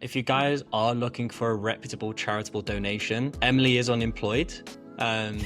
If you guys are looking for a reputable charitable donation, Emily is unemployed. And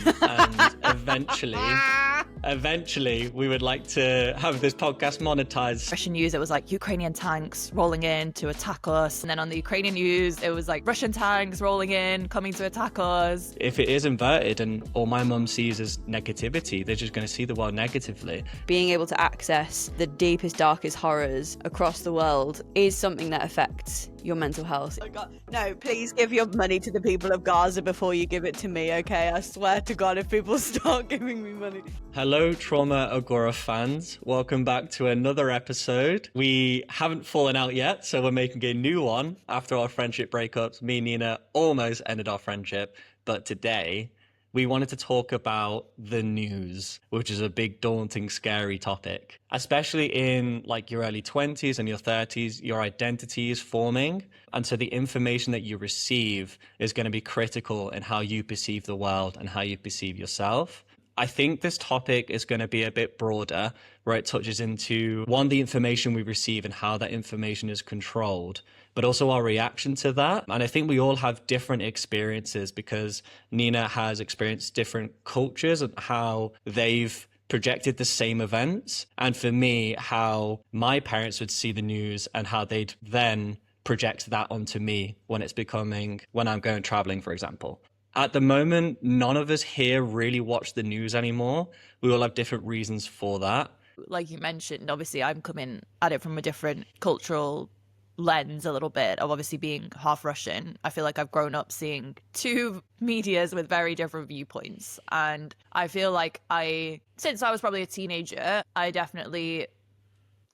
eventually we would like to have this podcast monetized. Russian news, it was like Ukrainian tanks rolling in to attack us. And then on the Ukrainian news, it was like Russian tanks rolling in, coming to attack us. If it is inverted and all my mum sees as negativity, they're just going to see the world negatively. Being able to access the deepest, darkest horrors across the world is something that affects your mental health. Oh God. No, please give your money to the people of Gaza before you give it to me, okay? I swear to God, if people start giving me money. Hello, Trauma Agora fans. Welcome back to another episode. We haven't fallen out yet, so we're making a new one after our friendship breakups. Me and Nina almost ended our friendship, but today we wanted to talk about the news, which is a big, daunting, scary topic. Especially in like your early 20s and your 30s, your identity is forming. And so the information that you receive is going to be critical in how you perceive the world and how you perceive yourself. I think this topic is going to be a bit broader, where it touches into, one, the information we receive and how that information is controlled, but also our reaction to that. And I think we all have different experiences because Nina has experienced different cultures and how they've projected the same events. And for me, how my parents would see the news and how they'd then project that onto me when I'm going traveling, for example. At the moment, none of us here really watch the news anymore. We all have different reasons for that. Like you mentioned, obviously I'm coming at it from a different cultural lens a little bit of obviously being half Russian. I feel like I've grown up seeing two medias with very different viewpoints. And I feel like since I was probably a teenager, I definitely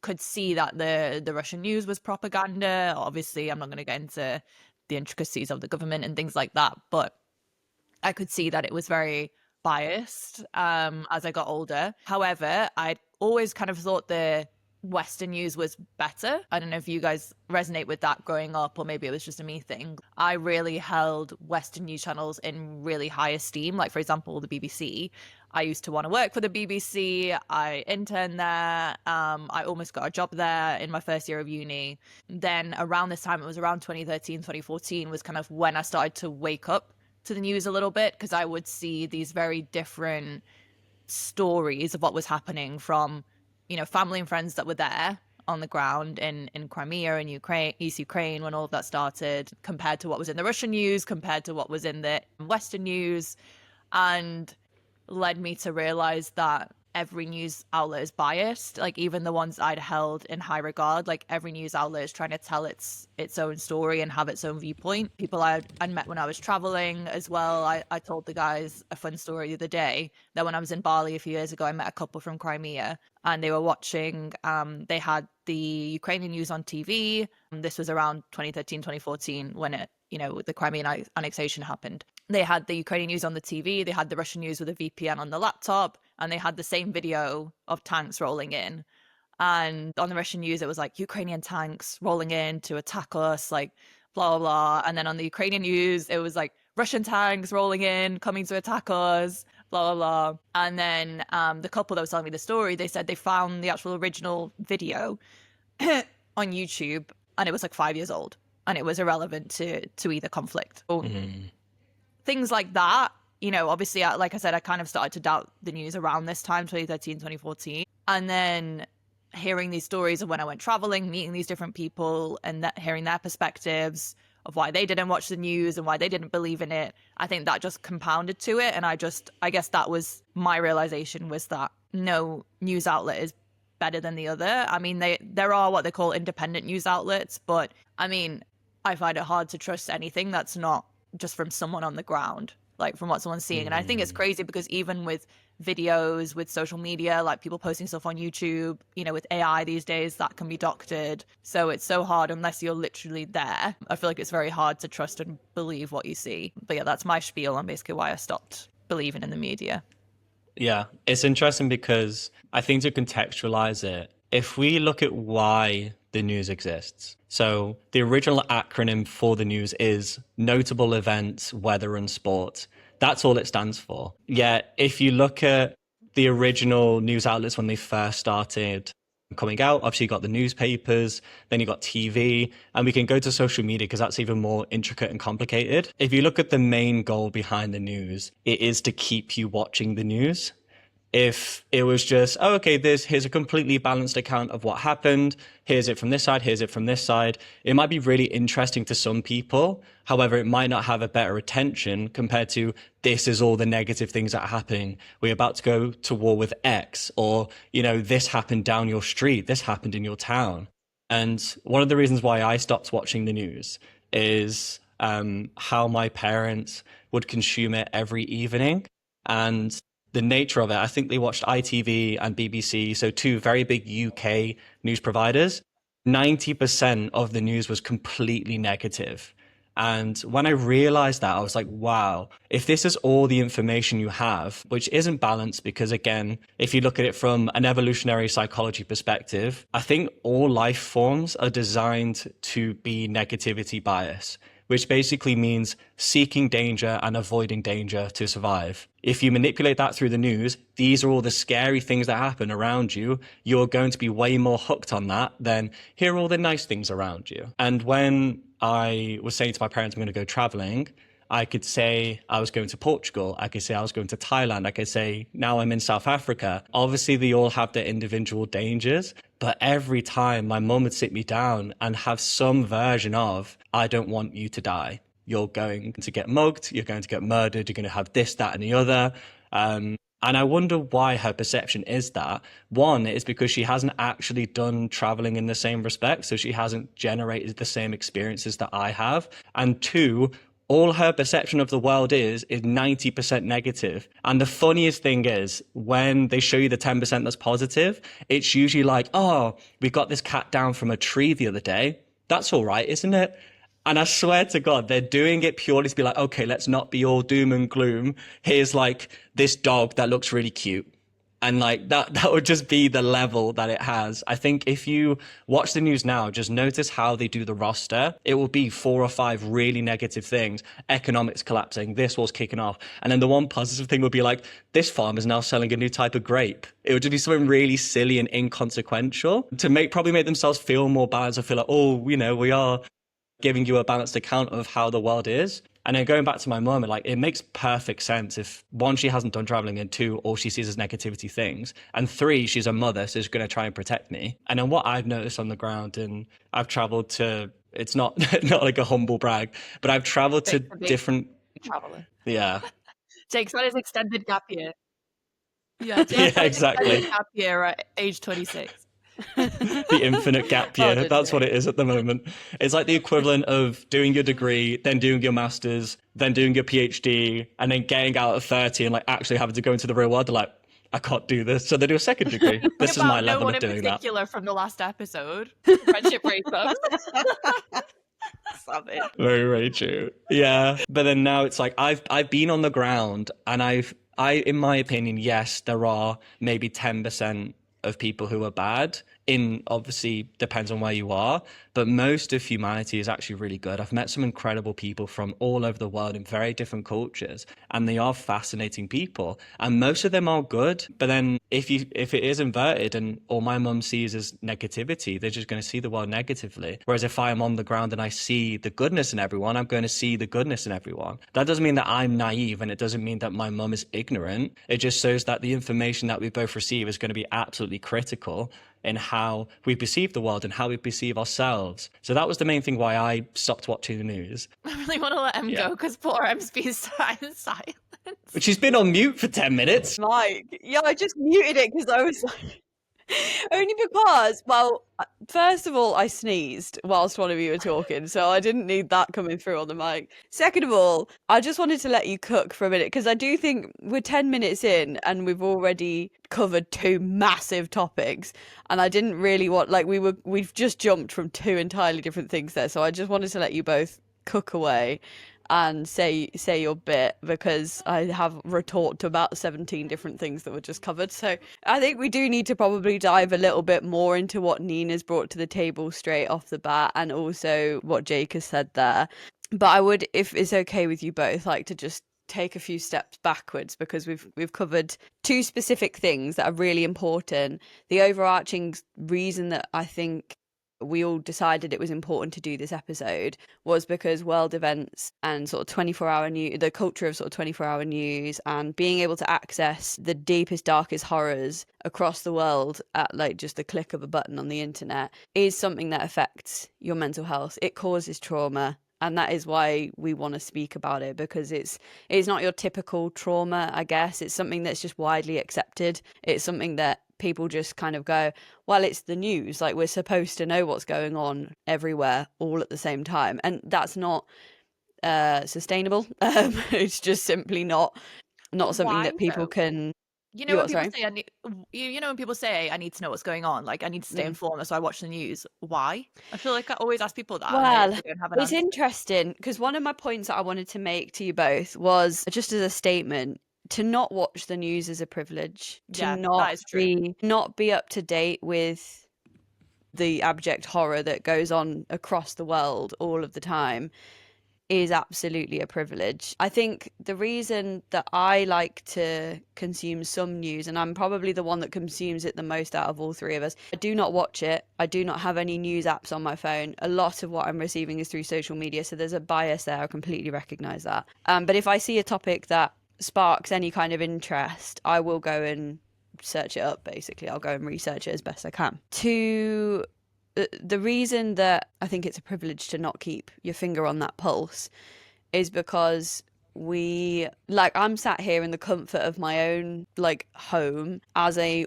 could see that the Russian news was propaganda. Obviously, I'm not going to get into the intricacies of the government and things like that, but I could see that it was very biased as I got older. However, I'd always kind of thought the Western news was better. I don't know if you guys resonate with that growing up, or maybe it was just a me thing. I really held Western news channels in really high esteem. Like, for example, the BBC. I used to want to work for the BBC. I interned there. I almost got a job there in my first year of uni. Then around this time, it was around 2013, 2014 was kind of when I started to wake up to the news a little bit, because I would see these very different stories of what was happening from, family and friends that were there on the ground in Crimea and East Ukraine when all of that started, compared to what was in the Russian news, compared to what was in the Western news, and led me to realize that every news outlet is biased. Like, even the ones I'd held in high regard, like every news outlet is trying to tell its own story and have its own viewpoint. People I'd met when I was traveling as well. I told the guys a fun story the other day that when I was in Bali a few years ago, I met a couple from Crimea and they were watching, they had the Ukrainian news on TV. This was around 2013, 2014 when the Crimean annexation happened. They had the Ukrainian news on the TV, they had the Russian news with a VPN on the laptop, and they had the same video of tanks rolling in. And on the Russian news, it was like Ukrainian tanks rolling in to attack us, like blah, blah, blah. And then on the Ukrainian news, it was like Russian tanks rolling in, coming to attack us, blah, blah, blah. And then the couple that was telling me the story, they said they found the actual original video on YouTube, and it was like 5 years old, and it was irrelevant to either conflict. Things like that, obviously, like I said, I kind of started to doubt the news around this time, 2013, 2014. And then hearing these stories of when I went traveling, meeting these different people and hearing their perspectives of why they didn't watch the news and why they didn't believe in it, I think that just compounded to it. And I guess that was my realization, was that no news outlet is better than the other. I mean, there are what they call independent news outlets, but I mean, I find it hard to trust anything that's not just from someone on the ground, like from what someone's seeing. And I think it's crazy because even with videos, with social media, like people posting stuff on YouTube, with AI these days, that can be doctored. So it's so hard unless you're literally there. I feel like it's very hard to trust and believe what you see. But yeah, that's my spiel on basically why I stopped believing in the media. Yeah, it's interesting because I think to contextualize it, if we look at why the news exists. So the original acronym for the news is notable events, weather and sport. That's all it stands for. Yet if you look at the original news outlets when they first started, coming out. Obviously, you got the newspapers, then you got TV, and we can go to social media because that's even more intricate and complicated. If you look at the main goal behind the news, it is to keep you watching the news. If it was just, oh, okay, here's a completely balanced account of what happened. Here's it from this side. Here's it from this side. It might be really interesting to some people. However, it might not have a better attention compared to this is all the negative things that are happening. We're about to go to war with X, or, this happened down your street. This happened in your town. And one of the reasons why I stopped watching the news is how my parents would consume it every evening. And the nature of it, I think they watched ITV and BBC, so two very big UK news providers. 90% of the news was completely negative. And when I realized that, I was like, wow, if this is all the information you have, which isn't balanced, because again, if you look at it from an evolutionary psychology perspective, I think all life forms are designed to be negativity bias, which basically means seeking danger and avoiding danger to survive. If you manipulate that through the news, these are all the scary things that happen around you. You're going to be way more hooked on that than here are all the nice things around you. And when I was saying to my parents, I'm going to go traveling, I could say I was going to Portugal. I could say I was going to Thailand. I could say now I'm in South Africa. Obviously, they all have their individual dangers. But every time my mum would sit me down and have some version of, I don't want you to die. You're going to get mugged. You're going to get murdered. You're going to have this, that, and the other. And I wonder why her perception is that. One is because she hasn't actually done traveling in the same respect. So she hasn't generated the same experiences that I have. And two, all her perception of the world is 90% negative. And the funniest thing is when they show you the 10% that's positive, it's usually like, oh, we got this cat down from a tree the other day. That's all right, isn't it? And I swear to God, they're doing it purely to be like, okay, let's not be all doom and gloom. Here's like this dog that looks really cute. And like that would just be the level that it has. I think if you watch the news now, just notice how they do the roster. It will be 4 or 5 really negative things. Economics collapsing, this war's kicking off. And then the one positive thing would be like, this farm is now selling a new type of grape. It would just be something really silly and inconsequential to probably make themselves feel more balanced or feel like, oh, we are giving you a balanced account of how the world is. And then going back to my mum, like, it makes perfect sense if, one, she hasn't done traveling, and two, all she sees is negativity things. And three, she's a mother, so she's going to try and protect me. And then what I've noticed on the ground, and I've traveled to, it's not like a humble brag, but I've traveled to different... Traveler. Yeah. Jake's on his extended gap year. Yeah, yeah, exactly. Gap year at age 26. The infinite gap year. That's what it is at the moment. It's like the equivalent of doing your degree, then doing your master's, then doing your PhD, and then getting out at 30 and like actually having to go into the real world. They're like, I can't do this. So they do a second degree. This is my level of doing that. In particular from the last episode, friendship breakup. Very, very true. Yeah. But then now it's like I've been on the ground, and I in my opinion, yes, there are maybe 10% of people who are bad. Obviously depends on where you are, but most of humanity is actually really good. I've met some incredible people from all over the world in very different cultures, and they are fascinating people, and most of them are good. But then if it is inverted and all my mum sees is negativity, they're just going to see the world negatively. Whereas if I am on the ground and I see the goodness in everyone, I'm going to see the goodness in everyone. That doesn't mean that I'm naive, and it doesn't mean that my mum is ignorant. It just shows that the information that we both receive is going to be absolutely critical in how we perceive the world and how we perceive ourselves. So that was the main thing why I stopped watching the news. I really want to let Em go because poor Em's been silent. But she's been on mute for 10 minutes. Mike, yeah, I just muted it because I was like... Only because, well, first of all, I sneezed whilst one of you were talking, so I didn't need that coming through on the mic. Second of all, I just wanted to let you cook for a minute, because I do think we're 10 minutes in and we've already covered 2 massive topics, and I didn't really want, like, we've just jumped from 2 entirely different things there, so I just wanted to let you both cook away and say your bit, because I have retort to about 17 different things that were just covered. So I think we do need to probably dive a little bit more into what Nina's brought to the table straight off the bat, and also what Jake has said there. But I would, if it's okay with you both, like to just take a few steps backwards because we've covered two specific things that are really important. The overarching reason that I think we all decided it was important to do this episode was because world events and sort of 24-hour news, the culture of sort of 24-hour news and being able to access the deepest, darkest horrors across the world at like just the click of a button on the internet is something that affects your mental health. It causes trauma. And that is why we want to speak about it, because it's not your typical trauma, I guess. It's something that's just widely accepted. It's something that people just kind of go, well, it's the news. Like, we're supposed to know what's going on everywhere all at the same time. And that's not sustainable. It's just simply not something Why, that people though? can... You know, when people Sorry? say when people say I need to know what's going on, like I need to stay informed, so I watch the news. Why? I feel like I always ask people that, and Well, they don't have an it's answer. interesting because one of my points that I wanted to make to you both was just as a statement, to not watch the news is a privilege. Yeah, To that is true. not be up to date with the abject horror that goes on across the world all of the time is absolutely a privilege. I think the reason that I like to consume some news, and I'm probably the one that consumes it the most out of all three of us, I do not watch it. I do not have any news apps on my phone. A lot of what I'm receiving is through social media, so there's a bias there. I completely recognize that. But if I see a topic that sparks any kind of interest, I will go and search it up, basically. I'll go and research it as best I can. The reason that I think it's a privilege to not keep your finger on that pulse is because I'm sat here in the comfort of my own like home as a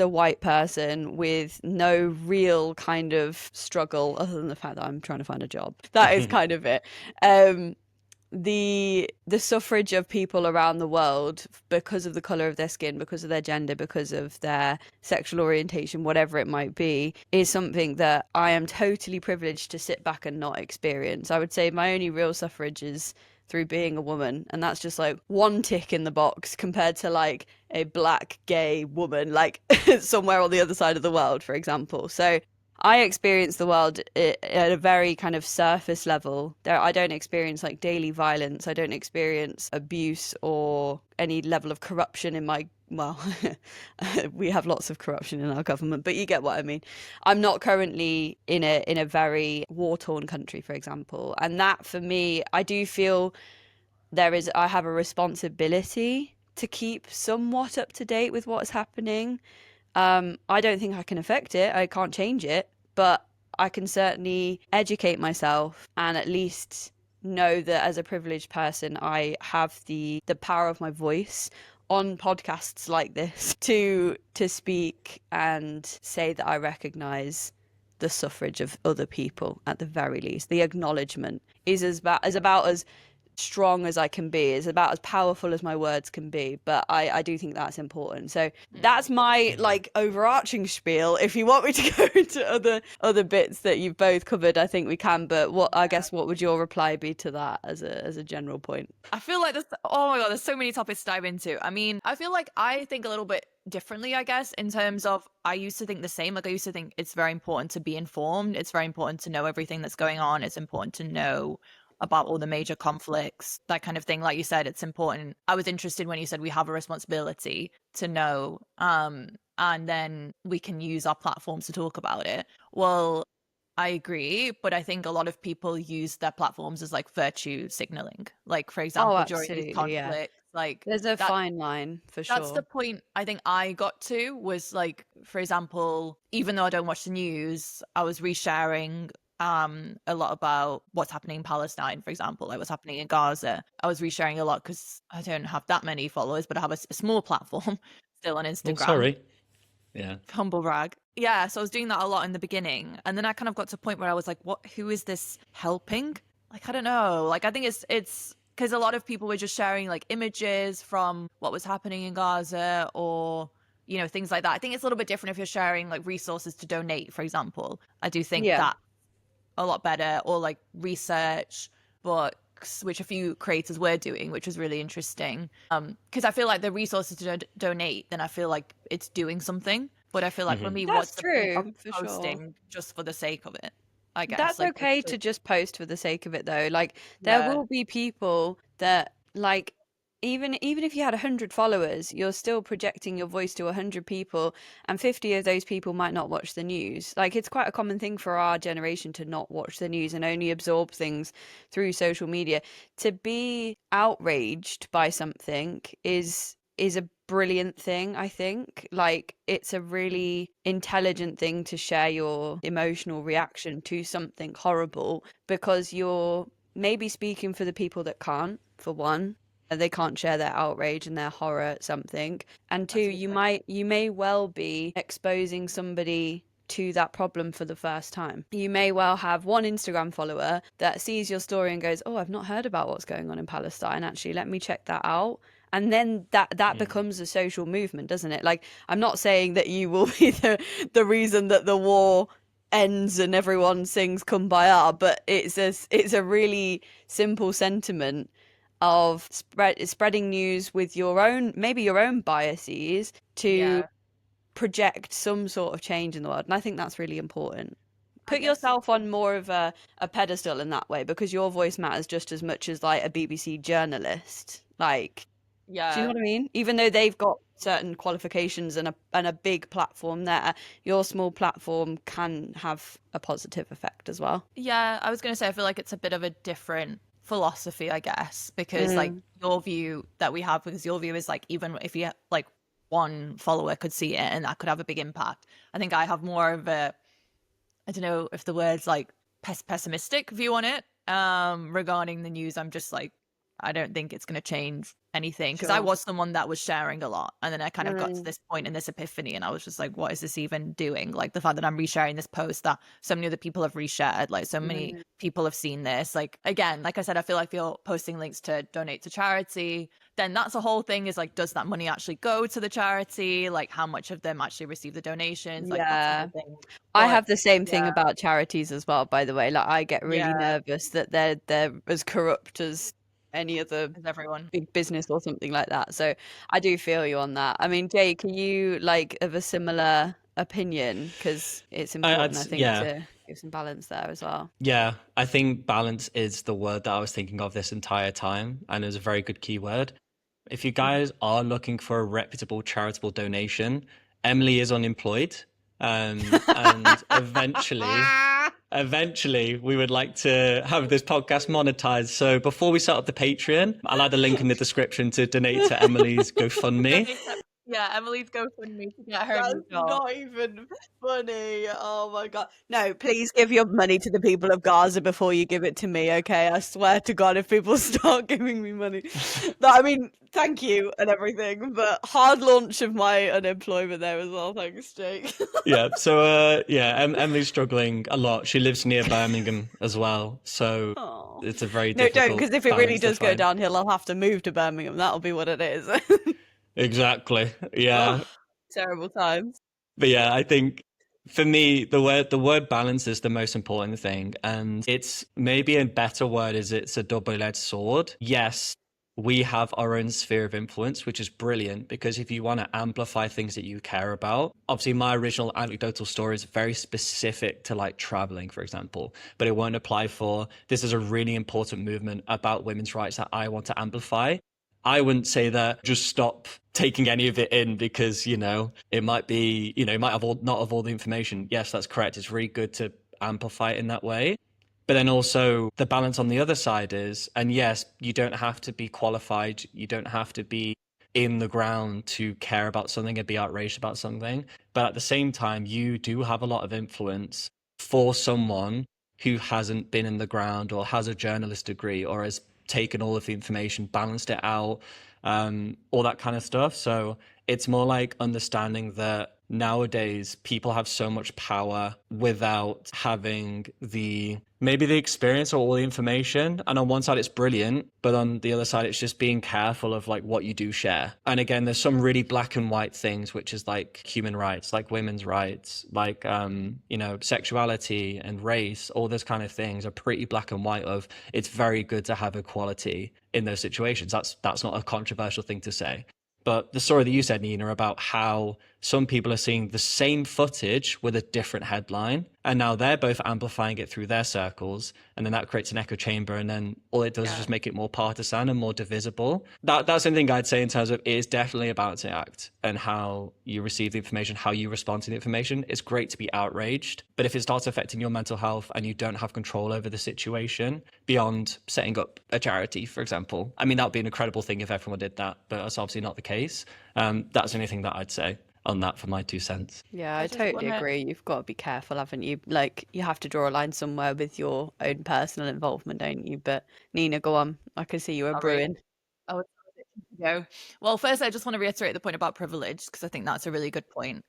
white person with no real kind of struggle other than the fact that I'm trying to find a job. That is kind of it. The suffrage of people around the world because of the color of their skin, because of their gender, because of their sexual orientation, whatever it might be, is something that I am totally privileged to sit back and not experience. I would say my only real suffrage is through being a woman, and that's just like one tick in the box compared to like a black gay woman like somewhere on the other side of the world, for example. So I experience the world at a very kind of surface level. I don't experience like daily violence. I don't experience abuse or any level of corruption in my, well, we have lots of corruption in our government, but you get what I mean. I'm not currently in a very war-torn country, for example. And that for me, I do feel I have a responsibility to keep somewhat up to date with what's happening. I don't think I can affect it. I can't change it, but I can certainly educate myself and at least know that as a privileged person, I have the power of my voice on podcasts like this to speak and say that I recognize the suffrage of other people at the very least. The acknowledgement is about as strong as I can be. It's about as powerful as my words can be, but I do think that's important. So that's my like overarching spiel. If you want me to go into other bits that you've both covered, I think we can, but what would your reply be to that as a general point? I feel like oh my God, there's so many topics to dive into. I mean, I feel like I think a little bit differently, I guess, in terms of I used to think the same. Like I used to think it's very important to be informed. It's very important to know everything that's going on. It's important to know about all the major conflicts, that kind of thing. Like you said, it's important. I was interested when you said we have a responsibility to know, and then we can use our platforms to talk about it. Well, I agree, but I think a lot of people use their platforms as like virtue signaling. Like, for example, during these conflicts, like there's a fine line for sure. That's the point I think I got to, was like, for example, even though I don't watch the news, I was resharing a lot about what's happening in Palestine, for example, like what's happening in Gaza. I was resharing a lot because I don't have that many followers, but I have a small platform still on Instagram. Oh, sorry. Yeah. Humble brag. Yeah, so I was doing that a lot in the beginning. And then I kind of got to a point where I was like, who is this helping? Like, I don't know. Like, I think it's because a lot of people were just sharing like images from what was happening in Gaza or, you know, things like that. I think it's a little bit different if you're sharing like resources to donate, for example. I do think that a lot better, or like research books, which a few creators were doing, which was really interesting. Because I feel like the resources to donate, then I feel like it's doing something. But I feel like for me, that's what's true, the point for of posting just for the sake of it? I guess that's like, okay to just post for the sake of it, though. Like there will be people that like even if you had 100 followers, you're still projecting your voice to 100 people, and 50 of those people might not watch the news. Like, it's quite a common thing for our generation to not watch the news and only absorb things through social media. To be outraged by something is a brilliant thing, I think. Like, it's a really intelligent thing to share your emotional reaction to something horrible, because you're maybe speaking for the people that can't, for one, and they can't share their outrage and their horror at something, and two, you may well be exposing somebody to that problem for the first time. You may well have one Instagram follower that sees your story and goes, oh, I've not heard about what's going on in Palestine, actually, let me check that out. And then that becomes a social movement, doesn't it? Like, I'm not saying that you will be the reason that the war ends and everyone sings Kumbaya, but it's a really simple sentiment of spreading news with your own, maybe your own biases, to project some sort of change in the world. And I think that's really important. Put yourself on more of a pedestal in that way, because your voice matters just as much as like a BBC journalist. Like, do you know what I mean? Even though they've got certain qualifications and a big platform there, your small platform can have a positive effect as well. Yeah, I was going to say, I feel like it's a bit of a different philosophy, I guess, because like your view that we have, because your view is like, even if you like one follower could see it and that could have a big impact. I think I have more of a, I don't know if the word's like pessimistic view on it regarding the news. I'm just like, I don't think it's going to change anything, because I was someone that was sharing a lot, and then I kind of got to this point in this epiphany, and I was just like, what is this even doing? Like, the fact that I'm resharing this post that so many other people have reshared, like so many people have seen this, like, again, like I said, I feel like if you're posting links to donate to charity, then that's a whole thing, is like, does that money actually go to the charity? Like, how much of them actually receive the donations? Like, that's the whole thing. I have the same thing about charities as well, by the way. Like, I get really nervous that they're as corrupt as any other big business or something like that. So I do feel you on that. I mean, Jake, are you like of a similar opinion? Because it's important, I think, to give some balance there as well. Yeah, I think balance is the word that I was thinking of this entire time, and it was a very good keyword. If you guys are looking for a reputable charitable donation, Emily is unemployed, and eventually we would like to have this podcast monetized. So before we set up the Patreon, I'll add a link in the description to donate to Emily's GoFundMe. Yeah, Emily's GoFundMe to get her. That's not even funny. Oh my god. No, please give your money to the people of Gaza before you give it to me, okay? I swear to God, if people start giving me money. I mean, thank you and everything, but hard launch of my unemployment there as well. Thanks, Jake. Yeah, so Emily's struggling a lot. She lives near Birmingham as well, so it's a very difficult. No, don't, because if it really does go downhill, I'll have to move to Birmingham. That'll be what it is. Exactly. Yeah. Terrible times. But yeah, I think for me, the word balance is the most important thing. And it's maybe a better word is it's a double-edged sword. Yes, we have our own sphere of influence, which is brilliant, because if you want to amplify things that you care about, obviously my original anecdotal story is very specific to like traveling, for example, but it won't apply for this is a really important movement about women's rights that I want to amplify. I wouldn't say that just stop taking any of it in because, it might be, it might have not have all the information. Yes, that's correct. It's really good to amplify it in that way. But then also the balance on the other side is, and yes, you don't have to be qualified. You don't have to be in the ground to care about something and be outraged about something. But at the same time, you do have a lot of influence for someone who hasn't been in the ground or has a journalist degree or has taken all of the information, balanced it out, all that kind of stuff. So it's more like understanding that nowadays people have so much power without having maybe the experience or all the information. And on one side it's brilliant, but on the other side it's just being careful of like what you do share. And again, there's some really black and white things, which is like human rights, like women's rights, like sexuality and race, all those kind of things are pretty black and white of it's very good to have equality in those situations. That's not a controversial thing to say. But the story that you said, Nina, about how some people are seeing the same footage with a different headline, and now they're both amplifying it through their circles, and then that creates an echo chamber, and then all it does is just make it more partisan and more divisible. That's something I'd say in terms of, it is definitely a balancing act, and how you receive the information, how you respond to the information. It's great to be outraged, but if it starts affecting your mental health and you don't have control over the situation beyond setting up a charity, for example, I mean, that would be an incredible thing if everyone did that, but that's obviously not the case. That's the only thing that I'd say on that for my 2 cents. Yeah, I totally agree. You've got to be careful, haven't you? Like, you have to draw a line somewhere with your own personal involvement, don't you? But Nina, go on. I can see you were brewing. Go. Well, first, I just want to reiterate the point about privilege, because I think that's a really good point.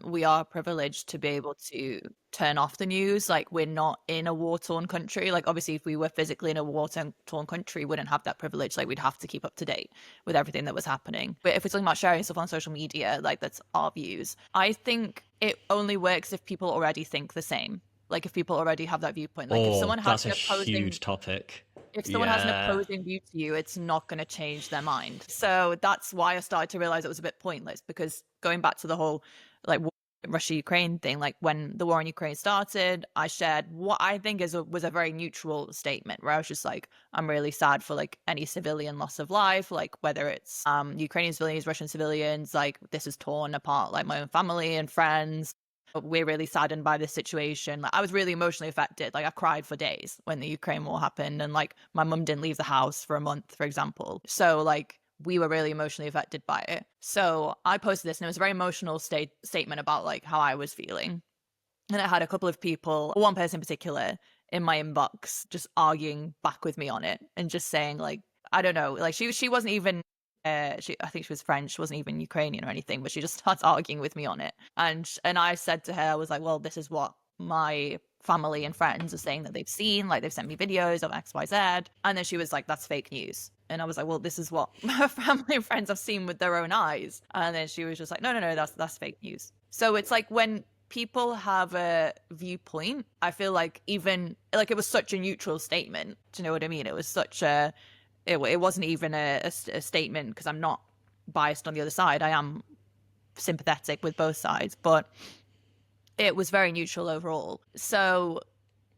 We are privileged to be able to turn off the news. Like, we're not in a war-torn country. Like, obviously, if we were physically in a war-torn country, we wouldn't have that privilege. Like, we'd have to keep up to date with everything that was happening. But if we're talking about sharing stuff on social media, like, that's our views. I think it only works if people already think the same. Like, if people already have that viewpoint. Like, if someone has that's a huge topic. If someone has an opposing view to you, it's not going to change their mind. So that's why I started to realize it was a bit pointless, because going back to the whole like Russia-Ukraine thing, like when the war in Ukraine started, I shared what I think was a very neutral statement, where I was just like, I'm really sad for like any civilian loss of life, like whether it's Ukrainian civilians, Russian civilians, like this has torn apart like my own family and friends. We're really saddened by this situation. Like, I was really emotionally affected. Like, I cried for days when the Ukraine war happened, and like my mum didn't leave the house for a month, for example. So like we were really emotionally affected by it. So I posted this, and it was a very emotional statement about like how I was feeling. And I had a couple of people, one person in particular, in my inbox just arguing back with me on it and just saying like, I don't know, like she wasn't even I think she was French, she wasn't even Ukrainian or anything, but she just starts arguing with me on it. And I said to her, I was like, well, this is what my family and friends are saying that they've seen, like they've sent me videos of XYZ. And then she was like, that's fake news. And I was like, well, this is what my family and friends have seen with their own eyes. And then she was just like, no, that's fake news. So it's like, when people have a viewpoint, I feel like even like it was such a neutral statement. Do you know what I mean? It was such a it wasn't even a statement, because I'm not biased on the other side. I am sympathetic with both sides, but it was very neutral overall. So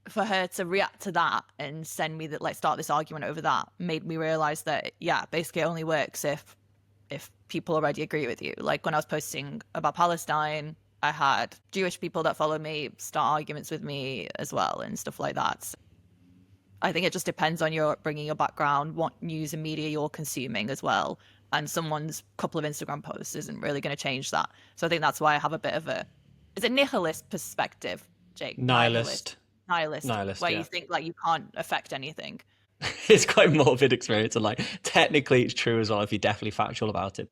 for her to react to that and send me that, like, start this argument over that, made me realize that, yeah, basically it only works if people already agree with you. Like when I was posting about Palestine, I had Jewish people that follow me start arguments with me as well and stuff like that. So I think it just depends on your bringing your background, what news and media you're consuming as well. And someone's couple of Instagram posts isn't really going to change that. So I think that's why I have a bit of is it nihilist perspective, Jake? Nihilist, where yeah. you think like you can't affect anything. It's quite a morbid experience, and like technically it's true as well if you're definitely factual about it.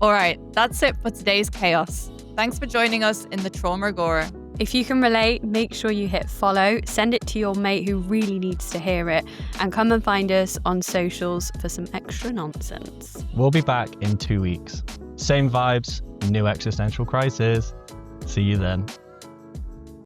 All right, that's it for today's chaos. Thanks for joining us in the Trauma Agora. If you can relate, make sure you hit follow, send it to your mate who really needs to hear it, and come and find us on socials for some extra nonsense. We'll be back in 2 weeks. Same vibes, new existential crisis. See you then.